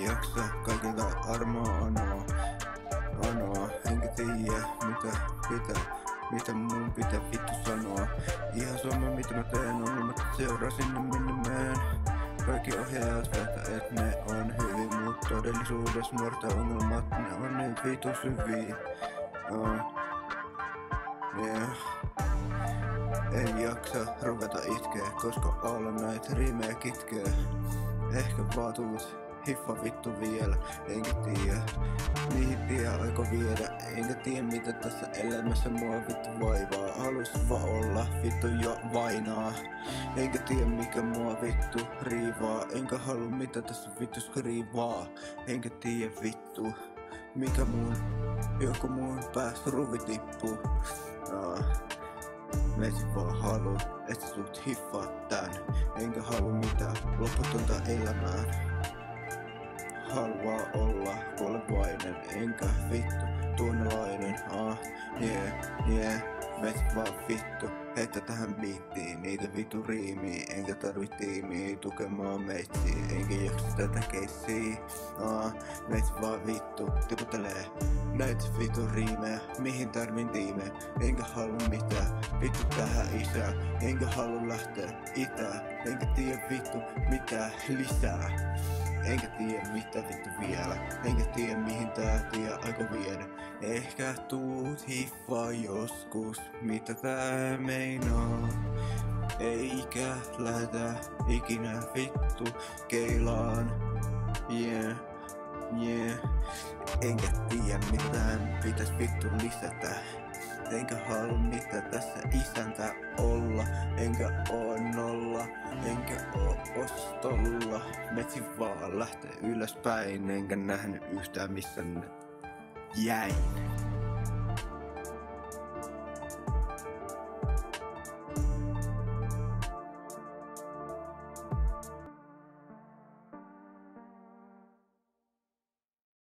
En jaksa kaikilta armoa anoa. Enkä tiedä mitä mun pitää vittu sanoa. Ihan sama mitä mä teen, olematta seuraa sinne minne meen. Kaikki ohjaajat väittää et ne on hyvin, mut todellisuudessa nuorten ongelmat ne on niin vittu syviä. En jaksa ruveta itkeä, koska alla näitä riimejä kitkee. Ehkä vaan tuut hiffa vittu vielä, enkä tiedä mihin tie aiko viedä. Enkä tiedä mitä tässä elämässä mua vittu vaivaa. Haluais vaan olla vittu jo vainaa. Enkä tiedä mikä mua vittu riivaa. Enkä halua mitä tässä vittu skriivaa. Enkä tiedä vittu mikä joku mun päästä ruvi tippuu. Meisin vaan haluu, et sä sut hiffaa tän. Enkä halua mitään loputonta elämää. Haluaa olla kuolevainen, enkä vittu tuonalainen. Meisin vaan vittu, heitä tähän biittiin niitä vittu riimiä. Enkä tarvi tiimiä tukemaan meitsiä, enkä jaksa tätä keissiä. Meisin vaan vittu tiputtelee näitä vittu riimejä, mihin tarvin tiimejä. Enkä halua mitään vittu tähän isää, enkä halua lähteä itään. Enkä tiedä vittu mitä lisää. Enkä tiedä mitä vittu vielä, enkä tiedä mihin tää tie aiko viedä. Ehkä tuut hiffaa joskus, mitä tää meinaa. Eikä lähetä ikinä vittu keilaan. Enkä tiedä mitään pitäis vittu lisätä. Enkä halua mitä tässä isäntä olla. Enkä oo nolla, enkä oo ostolla. Metsin vaan lähtee ylöspäin, enkä nähnyt yhtään missä jäin.